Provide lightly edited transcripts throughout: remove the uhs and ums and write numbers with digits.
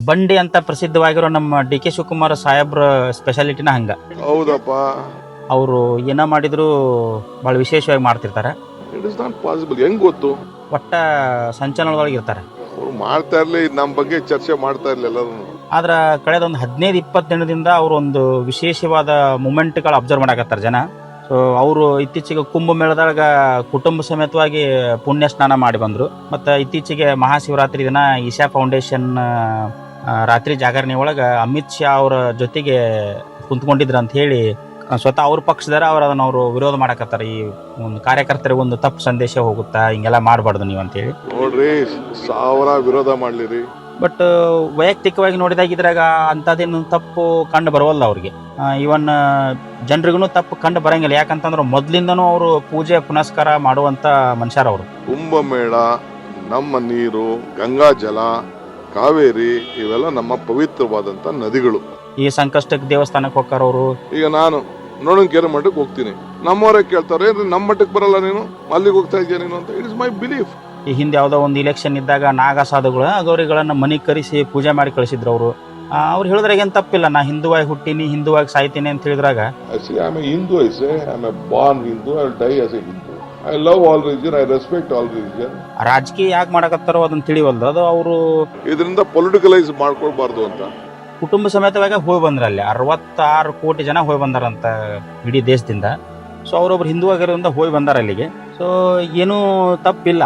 ಬಂಡಿ ಅಂತ ಪ್ರಸಿದ್ಧವಾಗಿರೋ ನಮ್ಮ ಡಿ ಕೆ ಶಿವಕುಮಾರ್ ಸಾಹೇಬ್ರ ಸ್ಪೆಷಾಲಿಟಿನ ಹಂಗ. ಹೌದಪ್ಪ. ಅವರು ಏನ ಮಾಡಿದ್ರು ಬಹಳ ವಿಶೇಷವಾಗಿ ಮಾಡ್ತಿರ್ತಾರೆ. It is not possible. ಹೆಂಗ್ ಗೊತ್ತು? ಒಟ್ಟ ಸಂಚಲನದೊಳಗೆ ಇರ್ತಾರೆ. ಅವ್ರು ಮಾಡ್ತಾ ಇರ್ಲಿ, ನಮ್ಮ ಬಗ್ಗೆ ಚರ್ಚೆ ಮಾಡ್ತಾ ಇರ್ಲಿ ಎಲ್ಲರೂ. ಆದ್ರ ಕಳೆದ ಒಂದು 15-20 ದಿನದಿಂದ ಅವರು ಒಂದು ವಿಶೇಷವಾದ ಮೂಮೆಂಟ್ಗಳು ಅಬ್ಸರ್ವ್ ಮಾಡಕತ್ತಾರೆ ಜನ. ಸೊ ಅವರು ಇತ್ತೀಚೆಗೆ ಕುಂಭಮೇಳದಾಗ ಕುಟುಂಬ ಸಮೇತವಾಗಿ ಪುಣ್ಯ ಸ್ನಾನ ಮಾಡಿ ಬಂದ್ರು. ಮತ್ತು ಇತ್ತೀಚೆಗೆ ಮಹಾಶಿವರಾತ್ರಿ ದಿನ ಈಶಾ ಫೌಂಡೇಶನ್ ರಾತ್ರಿ ಜಾಗರಣೆ ಒಳಗೆ ಅಮಿತ್ ಶಾ ಅವರ ಜೊತೆಗೆ ಕುಂತ್ಕೊಂಡಿದ್ರು ಅಂತ ಹೇಳಿ ಸ್ವತಃ ಅವ್ರ ಪಕ್ಷದಾರ ಅದನ್ನ ಅವರು ವಿರೋಧ ಮಾಡಕತ್ತಾರೆ. ಈ ಒಂದು ಕಾರ್ಯಕರ್ತರಿಗೆ ಒಂದು ತಪ್ಪು ಸಂದೇಶ ಹೋಗುತ್ತಾ, ಹಿಂಗೆಲ್ಲ ಮಾಡಬಾರ್ದು ನೀವು ಅಂತ ಹೇಳಿ. ನೋಡ್ರಿ, 1000 ವಿರೋಧ ಮಾಡ್ಲಿರಿ, ಬಟ್ ವೈಯಕ್ತಿಕವಾಗಿ ನೋಡಿದಾಗ ಇದ್ರಾಗ ಅಂಥದ್ದೇನು ತಪ್ಪು ಕಂಡು ಬರೋಲ್ಲ ಅವ್ರಿಗೆ. ಇವನ್ ಜನರಿಗೂ ತಪ್ಪು ಕಂಡು ಬರಂಗಿಲ್ಲ. ಯಾಕಂತಂದ್ರೆ ಮೊದ್ಲಿಂದನೂ ಅವರು ಪೂಜೆ ಪುನಸ್ಕಾರ ಮಾಡುವಂತ ಮನುಷ್ಯರ ಅವರು. ಕುಂಭಮೇಳ, ನಮ್ಮ ನೀರು, ಗಂಗಾ ಜಲ, ಕಾವೇರಿ ಇವೆಲ್ಲ ನಮ್ಮ ಪವಿತ್ರವಾದಂತ ನದಿಗಳು. ಈ ಸಂಕಷ್ಟಕ್ಕೆ ದೇವಸ್ಥಾನಕ್ಕೆ ಹೋಗ್ತಾರ ಅವರು. ಈಗ ನಾನು ನೋಡಂಕೆರೆ ಮಠಕ್ಕೆ ಹೋಗ್ತೀನಿ, ನಮ್ಮವರೇ ಕೇಳ್ತಾರೆ, ನಮ್ಮ ಮಠಕ್ಕೆ ಬರಲ್ಲ ನೀನು, ಅಲ್ಲಿಗೆ ಹೋಗ್ತಾ ಇದೆಯಾ ನೀನು ಅಂತ. It is my belief. ಈ ಹಿಂದೆ ಯಾವುದೋ ಒಂದು ಇಲೆಕ್ಷನ್ ಇದ್ದಾಗ ನಾಗ ಸಾಧುಗಳು ಗೌರಿಗಳನ್ನ ಮನೆಗೆ ಕರೆಸಿ ಪೂಜೆ ಮಾಡಿ ಕಳಿಸಿದ್ರು ಅವರು. ಅವ್ರು ಹೇಳಿದ್ರಾಗ ಏನು ತಪ್ಪಿಲ್ಲ. ನಾ ಹಿಂದುವಾಗಿ ಹುಟ್ಟಿನಿ, ಹಿಂದುವಾಗಿ ಸಾಯ್ತೀನಿ ಅಂತ ಹೇಳಿದ್ರಾಗ ರಾಜಕೀಯ ಯಾಕೆ ಮಾಡಕತ್ತಾರೋ ಅದನ್ನ ತಿಳಿವಲ್ದು. ಅದು ಅವರು ಇದರಿಂದ ಪೊಲಿಟಿಕಲೈಸ್ ಮಾಡ್ಕೊಳ್ಬಾರ್ದು ಅಂತ ಕುಟುಂಬ ಸಮೇತವಾಗಿ ಹೋಗಿ ಬಂದ್ರ. ಅಲ್ಲಿ 66 ಕೋಟಿ ಜನ ಹೋಗಿ ಬಂದಾರಂತ ಇಡೀ ದೇಶದಿಂದ. ಸೊ ಅವರೊಬ್ರು ಹಿಂದೂ ಆಗಿರೋದ್ರಿಂದ ಹೋಗಿ ಬಂದಾರ ಅಲ್ಲಿಗೆ. ಸೊ ಏನೂ ತಪ್ಪಿಲ್ಲ.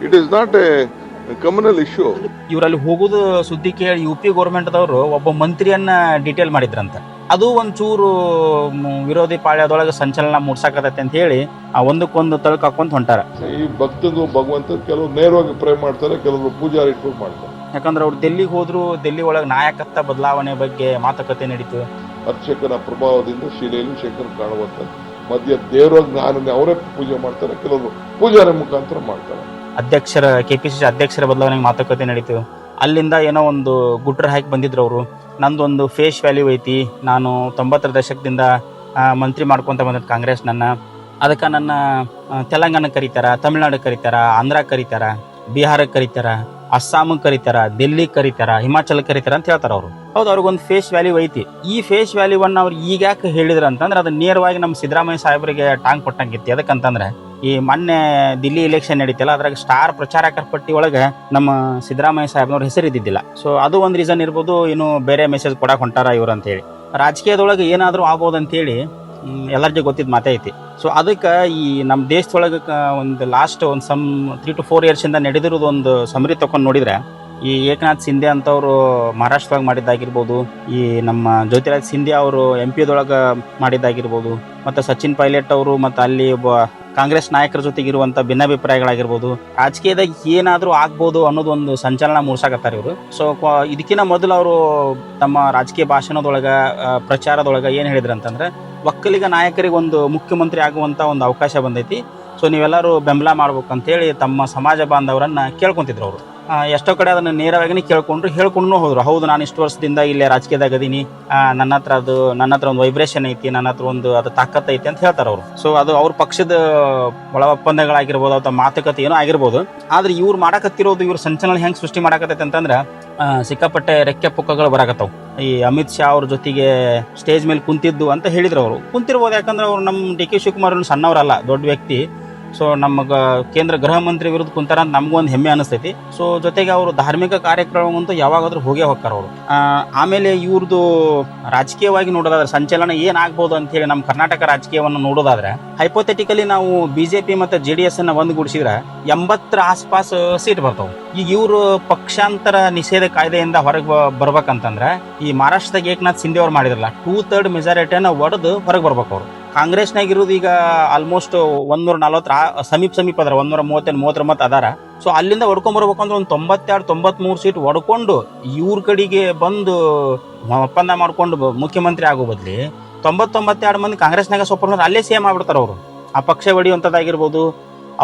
It is not A communal issue. ಇವರಲ್ಲಿ ಹೋಗುದು ಸುದ್ದಿ ಕೇಳಿ UP ಗೌರ್ಮೆಂಟ್ದವರು ಒಬ್ಬ ಮಂತ್ರಿಯನ್ನ ಡಿಟೇಲ್ ಮಾಡಿದ್ರಂತ. ಅದು ಒಂಚೂರು ವಿರೋಧಿ ಪಾಳ್ಯದೊಳಗೆ ಸಂಚಲನ ಮೂಡ್ಸಾಕತೈತೆ ಅಂತ ಹೇಳಿ ಒಂದಕ್ಕೊಂದು ತಳಕ್ ಹಾಕೊಂತ ಹೊಂಟಾರ. ಈ ಭಕ್ತಗೂ ಭಗವಂತ ಕೆಲವರು ನೇರವಾಗಿ ಪ್ರೇ ಮಾಡ್ತಾರೆ, ಕೆಲವರು ಪೂಜಾರಿ ಇಟ್ಕೊಂಡು ಮಾಡ್ತಾರೆ. ಯಾಕಂದ್ರೆ ಅವ್ರು ಡೆಲ್ಲಿಗೆ ಹೋದ್ರು, ಡೆಲ್ಲಿ ಒಳಗೆ ನಾಯಕತ್ವ ಬದಲಾವಣೆ ಬಗ್ಗೆ ಮಾತುಕತೆ ನಡೀತು. ಅರ್ಚಕನ ಪ್ರಭಾವದಿಂದ ಶಿಲೆಯಲ್ಲಿ ಶಂಕರ ಕಾಣುವಂತ ಮಧ್ಯ ದೇವರಾಗಿ ನಾನು ಅವರೇ ಪೂಜೆ ಮಾಡ್ತಾರೆ, ಕೆಲವರು ಪೂಜಾರಿ ಮುಖಾಂತರ ಮಾಡ್ತಾರೆ. KPCC ಅಧ್ಯಕ್ಷರ ಬದಲಾವಣೆಗೆ ಮಾತುಕತೆ ನಡೀತು. ಅಲ್ಲಿಂದ ಏನೋ ಒಂದು ಗುಟ್ರ ಹಾಕಿ ಬಂದಿದ್ರು ಅವರು. ನಂದೊಂದು ಫೇಸ್ ವ್ಯಾಲ್ಯೂ ಐತಿ, ನಾನು 90ರ ದಶಕದಿಂದ ಮಂತ್ರಿ ಮಾಡ್ಕೊಂತ ಬಂದದ್ದು ಕಾಂಗ್ರೆಸ್ ನನ್ನ. ಅದಕ್ಕೆ ನನ್ನ ತೆಲಂಗಾಣ ಕರೀತಾರ, ತಮಿಳ್ನಾಡು ಕರೀತಾರ, ಆಂಧ್ರ ಕರೀತಾರ, ಬಿಹಾರಕ್ಕೆ ಕರೀತಾರ, ಅಸ್ಸಾಮಿಗೆ ಕರೀತಾರ, ಡೆಲ್ಲಿ ಕರೀತಾರ, ಹಿಮಾಚಲ ಕರೀತಾರ ಅಂತ ಹೇಳ್ತಾರ ಅವರು. ಹೌದು, ಅವ್ರಿಗೊಂದು ಫೇಸ್ ವ್ಯಾಲ್ಯೂ ಐತಿ. ಈ ಫೇಸ್ ವ್ಯಾಲ್ಯೂವನ್ನು ಅವ್ರು ಈಗ ಯಾಕೆ ಹೇಳಿದ್ರ ಅಂತಂದ್ರೆ ಅದು ನೇರವಾಗಿ ನಮ್ಮ ಸಿದ್ದರಾಮಯ್ಯ ಸಾಹೇಬರಿಗೆ ಟಾಂಗ್ ಕೊಟ್ಟಂಗಿತ್ತು. ಯಾಕಂತಂದ್ರೆ ಈ ಮೊನ್ನೆ ದಿಲ್ಲಿ ಇಲೆಕ್ಷನ್ ನಡೀತಲ್ಲ, ಅದ್ರಾಗ ಸ್ಟಾರ್ ಪ್ರಚಾರಕರ ಪಟ್ಟಿ ಒಳಗೆ ನಮ್ಮ ಸಿದ್ದರಾಮಯ್ಯ ಸಾಹೇಬ್ನವ್ರ ಹೆಸರು ಇದ್ದಿದ್ದಿಲ್ಲ. ಸೊ ಅದು ಒಂದು ರೀಸನ್ ಇರ್ಬೋದು. ಇನ್ನು ಬೇರೆ ಮೆಸೇಜ್ ಕೊಡಕ್ಕೆ ಹೊಂಟಾರ ಇವ್ರು ಅಂತ ಹೇಳಿ. ರಾಜಕೀಯದೊಳಗೆ ಏನಾದರೂ ಆಗ್ಬೋದು ಅಂತೇಳಿ ಎಲ್ಲರಿಗೂ ಗೊತ್ತಿದ್ದ ಮಾತೇ ಐತಿ. ಸೊ ಅದಕ್ಕೆ ಈ ನಮ್ಮ ದೇಶದೊಳಗೆ ಒಂದು ಲಾಸ್ಟ್ ಒಂದು 3 to 4 years ಇಂದ ನಡೆದಿರೋದು ಒಂದು ಸಮರಿ ತಗೊಂಡು ನೋಡಿದ್ರೆ, ಈ ಏಕನಾಥ್ ಶಿಂದೆ ಅಂತವ್ರು ಮಹಾರಾಷ್ಟ್ರದಾಗ ಮಾಡಿದ್ದಾಗಿರ್ಬೋದು, ಈ ನಮ್ಮ ಜ್ಯೋತಿರಾಜ್ ಸಿಂಧ್ಯಾ ಅವರು MP ಮಾಡಿದ್ದಾಗಿರ್ಬೋದು, ಮತ್ತು ಸಚಿನ್ ಪೈಲಟ್ ಅವರು, ಮತ್ತು ಅಲ್ಲಿ ಒಬ್ಬ ಕಾಂಗ್ರೆಸ್ ನಾಯಕರ ಜೊತೆಗಿರುವಂಥ ಭಿನ್ನಾಭಿಪ್ರಾಯಗಳಾಗಿರ್ಬೋದು, ರಾಜಕೀಯದಾಗ ಏನಾದರೂ ಆಗ್ಬೋದು ಅನ್ನೋದು ಒಂದು ಸಂಚಲನ ಮೂಡ್ಸಾಕತ್ತಾರೆ ಇವರು. ಸೊ ಇದಕ್ಕಿಂತ ಮೊದಲು ಅವರು ತಮ್ಮ ರಾಜಕೀಯ ಭಾಷಣದೊಳಗೆ ಪ್ರಚಾರದೊಳಗೆ ಏನು ಹೇಳಿದ್ರು ಅಂತಂದ್ರೆ, ಒಕ್ಕಲಿಗ ನಾಯಕರಿಗೆ ಒಂದು ಮುಖ್ಯಮಂತ್ರಿ ಆಗುವಂಥ ಒಂದು ಅವಕಾಶ ಬಂದೈತಿ. ಸೊ ನೀವೆಲ್ಲರೂ ಬೆಂಬಲ ಮಾಡ್ಬೇಕಂತೇಳಿ ತಮ್ಮ ಸಮಾಜ ಬಾಂಧವರನ್ನ ಕೇಳ್ಕೊಂತಿದ್ರು ಅವರು. ಎಷ್ಟೋ ಕಡೆ ಅದನ್ನು ನೇರವಾಗಿ ಹೇಳ್ಕೊಂಡು ಹೋದ್ರು. ಹೌದು, ನಾನು ಇಷ್ಟು ವರ್ಷದಿಂದ ಇಲ್ಲೇ ರಾಜಕೀಯದಾಗ ಅದೀನಿ, ನನ್ನ ಹತ್ರ ಒಂದು ವೈಬ್ರೇಷನ್ ಐತಿ, ನನ್ನ ಹತ್ರ ಒಂದು ಅದು ತಾಕತ್ ಐತಿ ಅಂತ ಹೇಳ್ತಾರೆ ಅವರು. ಸೊ ಅದು ಅವ್ರ ಪಕ್ಷದ ಒಳ ಒಪ್ಪಂದಗಳಾಗಿರ್ಬೋದು ಅಥವಾ ಮಾತುಕತೆ ಏನೋ ಆಗಿರ್ಬೋದು. ಆದ್ರೆ ಇವ್ರು ಮಾಡಕತ್ತಿರೋದು, ಇವ್ರ ಸಂಚಲನ ಹೆಂಗ್ ಸೃಷ್ಟಿ ಮಾಡಕತ್ತೈತೆ ಅಂತಂದ್ರೆ ಸಿಕ್ಕಾಪಟ್ಟೆ ರೆಕ್ಕೆ ಪುಕ್ಕಗಳು ಬರಾಕತ್ತಾವ. ಈ ಅಮಿತ್ ಶಾ ಅವ್ರ ಜೊತೆಗೆ ಸ್ಟೇಜ್ ಮೇಲೆ ಕುಂತಿದ್ದು ಅಂತ ಹೇಳಿದ್ರು. ಅವರು ಕುಂತಿರ್ಬೋದು, ಯಾಕಂದ್ರೆ ಅವ್ರು ನಮ್ಮ ಡಿ ಕೆ ಶಿವಕುಮಾರ್ ಸಣ್ಣವರಲ್ಲ, ದೊಡ್ಡ ವ್ಯಕ್ತಿ. ಸೊ ನಮಗೆ ಕೇಂದ್ರ ಗೃಹ ಮಂತ್ರಿ ವಿರುದ್ಧ ಕುಂತಾರ ಅಂತ ನಮಗೊಂದು ಹೆಮ್ಮೆ ಅನಿಸ್ತೈತಿ. ಸೊ ಜೊತೆಗೆ ಅವರು ಧಾರ್ಮಿಕ ಕಾರ್ಯಕ್ರಮವಂತೂ ಯಾವಾಗಾದ್ರೂ ಹೋಗೇ ಹೋಗ್ತಾರ ಅವರು. ಆಮೇಲೆ ಇವ್ರದ್ದು ರಾಜಕೀಯವಾಗಿ ನೋಡೋದಾದ್ರೆ ಸಂಚಲನ ಏನಾಗ್ಬೋದು ಅಂತ ಹೇಳಿ ನಮ್ಮ ಕರ್ನಾಟಕ ರಾಜಕೀಯವನ್ನು ನೋಡೋದಾದ್ರೆ, ಹೈಪೋಥೆಟಿಕಲಿ ನಾವು BJP ಮತ್ತು JDS ಅನ್ನ ಒಂದುಗೂಡಿಸಿದ್ರೆ 80ರ ಆಸ್ಪಾಸ್ ಸೀಟ್ ಬರ್ತಾವೆ. ಈಗ ಇವರು ಪಕ್ಷಾಂತರ ನಿಷೇಧ ಕಾಯ್ದೆಯಿಂದ ಹೊರಗೆ ಬರ್ಬೇಕಂತಂದ್ರೆ ಈ ಮಹಾರಾಷ್ಟ್ರದಾಗ ಏಕನಾಥ್ ಶಿಂದೆ ಅವ್ರು ಮಾಡಿದ್ರಲ್ಲ, 2/3 ಮೆಜಾರಿಟಿಯನ್ನು ಒಡೆದು ಹೊರಗೆ ಬರ್ಬೇಕು ಅವರು. ಕಾಂಗ್ರೆಸ್ನಾಗ ಇರೋದು ಈಗ ಆಲ್ಮೋಸ್ಟ್ 140 ಸಮೀಪ ಅದಾರ, 130 ಅದಾರ. ಸೊ ಅಲ್ಲಿಂದ ಹೊಡ್ಕೊಂಡ್ಬರ್ಬೇಕಂದ್ರೆ ಒಂದು 92-93 ಸೀಟ್ ಹೊಡ್ಕೊಂಡು ಇವ್ರ ಕಡೆಗೆ ಬಂದು ಒಪ್ಪಂದ ಮಾಡ್ಕೊಂಡು ಮುಖ್ಯಮಂತ್ರಿ ಆಗೋ ಬದ್ಲಿ 92 ಮಂದಿ ಕಾಂಗ್ರೆಸ್ನಾಗ ಸೊಪ್ಪರ್ ಅಲ್ಲೇ ಸೇಮ್ ಆಗ್ಬಿಡ್ತಾರ ಅವರು. ಆ ಪಕ್ಷ ಹೊಡಿಯುವಂಥದ್ದಾಗಿರ್ಬೋದು,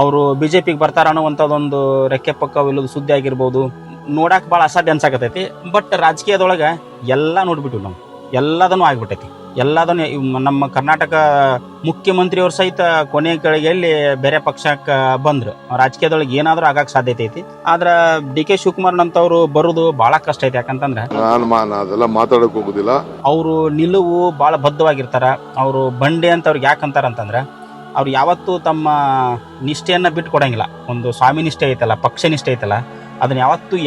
ಅವರು BJPಗೆ ಬರ್ತಾರ ಅನ್ನೋವಂಥದ್ದೊಂದು ರೆಕ್ಕೆ ಪಕ್ಕವಿಲ್ಲದ ಸುದ್ದಿ ಆಗಿರ್ಬೋದು, ನೋಡಕ್ ಭಾಳ ಅಸಾಧ್ಯ ಅನ್ಸಾಕತೈತಿ. ಬಟ್ ರಾಜಕೀಯದೊಳಗೆ ಎಲ್ಲ ನೋಡ್ಬಿಟ್ಟು ನಾವು ಎಲ್ಲದನ್ನೂ ಆಗ್ಬಿಟ್ಟೈತಿ. ಎಲ್ಲದನ್ನು ನಮ್ಮ ಕರ್ನಾಟಕ ಮುಖ್ಯಮಂತ್ರಿಯವ್ರ ಸಹಿತ ಕೊನೆ ಗಳಿಗೆಯಲ್ಲಿ ಬೇರೆ ಪಕ್ಷಕ್ಕೆ ಬಂದ್ರು. ರಾಜಕೀಯದೊಳಗೆ ಏನಾದರೂ ಆಗಕ್ಕೆ ಸಾಧ್ಯತೆ ಐತಿ. ಆದ್ರೆ ಡಿ ಕೆ ಶಿವಕುಮಾರ್ ಅಂತವ್ರು ಬರೋದು ಭಾಳ ಕಷ್ಟ ಐತಿ. ಯಾಕಂತಂದ್ರೆ ನಾನು ಅದೆಲ್ಲ ಮಾತಾಡಕ್ ಹೋಗುದಿಲ್ಲ. ಅವರು ನಿಲುವು ಭಾಳ ಬದ್ಧವಾಗಿರ್ತಾರ. ಅವರು ಬಂಡೆ ಅಂತ ಅವ್ರಿಗೆ ಯಾಕೆ ಅಂತಾರಂತಂದ್ರೆ ಅವ್ರು ಯಾವತ್ತೂ ತಮ್ಮ ನಿಷ್ಠೆಯನ್ನು ಬಿಟ್ಟು ಕೊಡಂಗಿಲ್ಲ. ಒಂದು ಸ್ವಾಮಿ ನಿಷ್ಠೆ ಐತಲ್ಲ, ಪಕ್ಷ ನಿಷ್ಠೆ ಐತಲ್ಲ, ಅದನ್ನ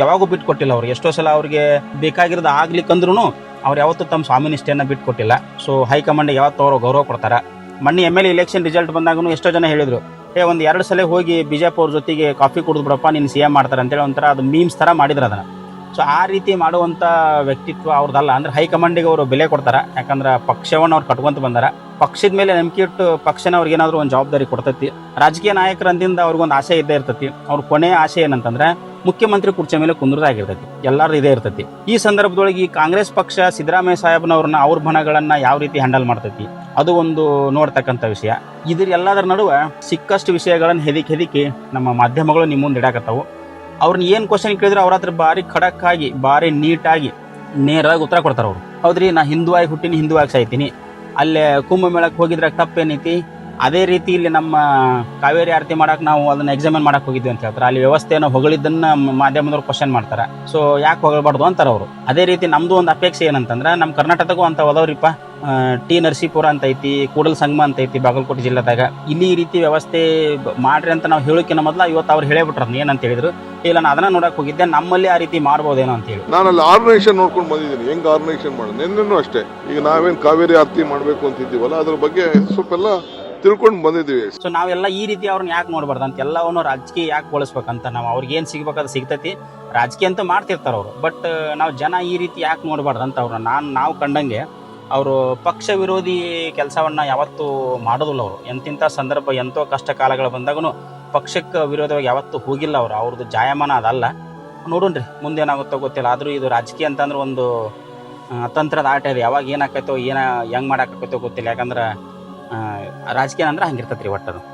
ಯಾವಾಗೂ ಬಿಟ್ಟು ಕೊಟ್ಟಿಲ್ಲ ಅವ್ರು. ಎಷ್ಟೋ ಸಲ ಅವ್ರಿಗೆ ಬೇಕಾಗಿರೋದು ಆಗ್ಲಿಕ್ಕಂದ್ರೂ ಅವ್ರು ಯಾವತ್ತೂ ತಮ್ಮ ಸ್ವಾಮಿ ನಿಷ್ಠೆಯನ್ನು ಬಿಟ್ಟು ಕೊಟ್ಟಿಲ್ಲ. ಸೊ ಹೈಕಮಾಂಡ್ ಯಾವತ್ತೂ ಅವರು ಗೌರವ ಕೊಡ್ತಾರೆ. ಮೊನ್ನೆ MLA ಎಲೆಕ್ಷನ್ ರಿಸಲ್ಟ್ ಬಂದಾಗೂ ಎಷ್ಟೋ ಜನ ಹೇಳಿದ್ರು, ಒಂದು 2 ಸಲ ಹೋಗಿ ಬಿಜೆಪಿ ಅವ್ರ ಜೊತೆಗೆ ಕಾಫಿ ಕುಡಿದು ಬಿಡಪ್ಪ, ನೀನು CM ಮಾಡ್ತಾರೆ ಅಂತೇಳಿ ಒಂಥರ ಅದು ಮೀಮ್ಸ್ ಥರ ಮಾಡಿದ್ರು ಅದನ್ನು. ಸೊ ಆ ರೀತಿ ಮಾಡುವಂಥ ವ್ಯಕ್ತಿತ್ವ ಅವ್ರದ್ದಲ್ಲ. ಅಂದ್ರೆ ಹೈಕಮಾಂಡಿಗೆ ಅವರು ಬೆಲೆ ಕೊಡ್ತಾರೆ. ಯಾಕಂದ್ರೆ ಪಕ್ಷವನ್ನು ಅವ್ರು ಕಟ್ಕೊಂತ ಬಂದಾರ. ಪಕ್ಷದ ಮೇಲೆ ನಂಬಿಕೆ ಇಟ್ಟು ಪಕ್ಷನ ಅವ್ರಿಗೆ ಏನಾದರೂ ಒಂದು ಜವಾಬ್ದಾರಿ ಕೊಡ್ತೈತಿ. ರಾಜಕೀಯ ನಾಯಕರಂದಿಂದ ಅವ್ರಿಗೊಂದು ಆಸೆ ಇದ್ದೇ ಇರ್ತೈತಿ. ಅವ್ರ ಕೊನೆಯ ಆಸೆ ಏನಂತಂದ್ರೆ ಮುಖ್ಯಮಂತ್ರಿ ಕುರ್ಚಿ ಮೇಲೆ ಕುಂದ್ರದಾಗಿರ್ತೈತಿ. ಎಲ್ಲರದು ಇದೇ ಇರ್ತೈತಿ. ಈ ಸಂದರ್ಭದೊಳಗೆ ಈ ಕಾಂಗ್ರೆಸ್ ಪಕ್ಷ ಸಿದ್ದರಾಮಯ್ಯ ಸಾಹೇಬ್ನವ್ರನ್ನ ಅವ್ರ ಬಣಗಳನ್ನ ಯಾವ ರೀತಿ ಹ್ಯಾಂಡಲ್ ಮಾಡ್ತೈತಿ, ಅದು ಒಂದು ನೋಡ್ತಕ್ಕಂಥ ವಿಷಯ. ಇದ್ರ ಎಲ್ಲದರ ನಡುವೆ ಸಿಕ್ಕಷ್ಟು ವಿಷಯಗಳನ್ನು ಹೆದಕಿ ನಮ್ಮ ಮಾಧ್ಯಮಗಳು ನಿಮ್ಮ ಮುಂದೆ ಇಡಾಕತ್ತಾವು. ಅವ್ರನ್ನ ಏನು ಕ್ವಶನ್ ಕೇಳಿದ್ರೆ ಅವ್ರ ಹತ್ರ ಭಾರಿ ಖಡಕ್ ಆಗಿ, ಭಾರಿ ನೀಟಾಗಿ, ನೇರವಾಗಿ ಉತ್ತರ ಕೊಡ್ತಾರೆ ಅವರು. ಹೌದ್ರಿ, ನಾ ಹಿಂದೂ ಆಗಿ ಹುಟ್ಟಿನಿ, ಹಿಂದೂ ಆಗಿ ಸಾಯ್ತೀನಿ. ಅಲ್ಲೇ ಕುಂಭಮೇಳಕ್ಕೆ ಹೋಗಿದ್ರೆ ತಪ್ಪೇನೈತಿ? ಅದೇ ರೀತಿ ಇಲ್ಲಿ ನಮ್ಮ ಕಾವೇರಿ ಆರತಿ ಮಾಡಕ್ಕೆ ನಾವು ಅದನ್ನ ಎಕ್ಸಾಮಿನ್ ಮಾಡಕ್ಕೆ ಹೋಗಿದ್ವಿ ಅಂತ ಹೇಳ್ತಾರೆ. ಅಲ್ಲಿ ವ್ಯವಸ್ಥೆಯನ್ನು ಹೊಗಳಿದ್ದನ್ನ ಮಾಧ್ಯಮದವ್ರು ಕ್ವಶನ್ ಮಾಡ್ತಾರೆ. ಸೊ ಯಾಕೆ ಹೊಗಳಬಾರ್ದು ಅಂತಾರೆ ಅವರು. ಅದೇ ರೀತಿ ನಮ್ದು ಒಂದು ಅಪೇಕ್ಷೆ ಏನಂತಂದ್ರೆ ನಮ್ಮ ಕರ್ನಾಟಕಗೂ ಅಂತ ಹೋದವ್ರಿಪ್ಪ. ಟಿ ನರಸೀಪುರ ಅಂತ ಐತಿ, ಕೂಡಲ ಸಂಗಮ ಅಂತ ಐತಿ ಬಾಗಲಕೋಟೆ ಜಿಲ್ಲೆದಾಗ. ಇಲ್ಲಿ ಈ ರೀತಿ ವ್ಯವಸ್ಥೆ ಮಾಡ್ರಿ ಅಂತ ನಾವು ಹೇಳೋಕ್ಕಿಂತ ಮೊದಲ ಇವತ್ತು ಅವ್ರು ಹೇಳೇಬಿಟ್ರ ಏನಂತ ಹೇಳಿದ್ರು, ಇಲ್ಲ ನಾನು ಅದನ್ನ ನೋಡಕ್ ಹೋಗಿದ್ದೆ, ನಮ್ಮಲ್ಲಿ ಆ ರೀತಿ ಮಾಡ್ಬೋದೇನೋ ಅಂತ ಹೇಳಿ. ನಾನು ಅಲ್ಲಿ ಆರ್ಗನೈಸೇಷನ್ ನೋಡ್ಕೊಂಡು ಬಂದಿದ್ದೀನಿ, ಹೆಂಗ್ ಆರ್ಗನೈಸೇಷನ್ ಮಾಡೋದು. ನಿನ್ನೆನೂ ಅಷ್ಟೇ, ಈಗ ನಾವೇನು ಕಾವೇರಿ ಆರತಿ ಮಾಡಬೇಕು ಅಂತಿದ್ದೀವಲ್ಲ, ಅದ್ರ ಬಗ್ಗೆ ಸ್ವಲ್ಪ ಎಲ್ಲ ತಿಳ್ಕೊಂಡು ಬಂದಿದ್ದೀವಿ. ಸೊ ನಾವೆಲ್ಲ ಈ ರೀತಿ ಅವ್ರನ್ನ ಯಾಕೆ ನೋಡ್ಬಾರ್ದು ಅಂತ, ಎಲ್ಲವನ್ನೂ ರಾಜಕೀಯ ಯಾಕೆ ಬಳಸ್ಬೇಕಂತ. ನಾವು ಅವ್ರಿಗೆ ಏನು ಸಿಗ್ಬೇಕಾದ್ರೆ ಸಿಗ್ತೈತಿ. ರಾಜಕೀಯ ಅಂತ ಮಾಡ್ತಿರ್ತಾರ ಅವರು. ಬಟ್ ನಾವು ಜನ ಈ ರೀತಿ ಯಾಕೆ ನೋಡ್ಬಾರ್ದು ಅಂತ ಅವ್ರನ್ನ ನಾವು ಕಂಡಂಗೆ ಅವರು ಪಕ್ಷ ವಿರೋಧಿ ಕೆಲಸವನ್ನ ಯಾವತ್ತೂ ಮಾಡೋದಿಲ್ಲ ಅವರು. ಎಂತಿಂಥ ಸಂದರ್ಭ, ಎಂತೋ ಕಷ್ಟ ಕಾಲಗಳು ಬಂದಾಗೂ ಪಕ್ಷಕ್ಕೆ ವಿರೋಧವಾಗಿ ಯಾವತ್ತೂ ಹೋಗಿಲ್ಲ ಅವರು. ಅವ್ರದ್ದು ಜಾಯಮಾನ ಅದಲ್ಲ. ನೋಡೋಣ್ರಿ ಮುಂದೆ ಏನಾಗುತ್ತೋ ಗೊತ್ತಿಲ್ಲ. ಆದರೂ ಇದು ರಾಜಕೀಯ ಅಂತಂದ್ರೆ ಒಂದು ತಂತ್ರದ ಆಟ ಇದೆ. ಯಾವಾಗ ಏನಾಕೈತೋ, ಹೆಂಗೆ ಮಾಡಾಕೈತೋ ಗೊತ್ತಿಲ್ಲ. ಯಾಕಂದ್ರೆ ರಾಜಕೀಯ ಅಂದ್ರೆ ಹಂಗಿರ್ತೈತೆ ರೀ ಒಟ್ಟದು.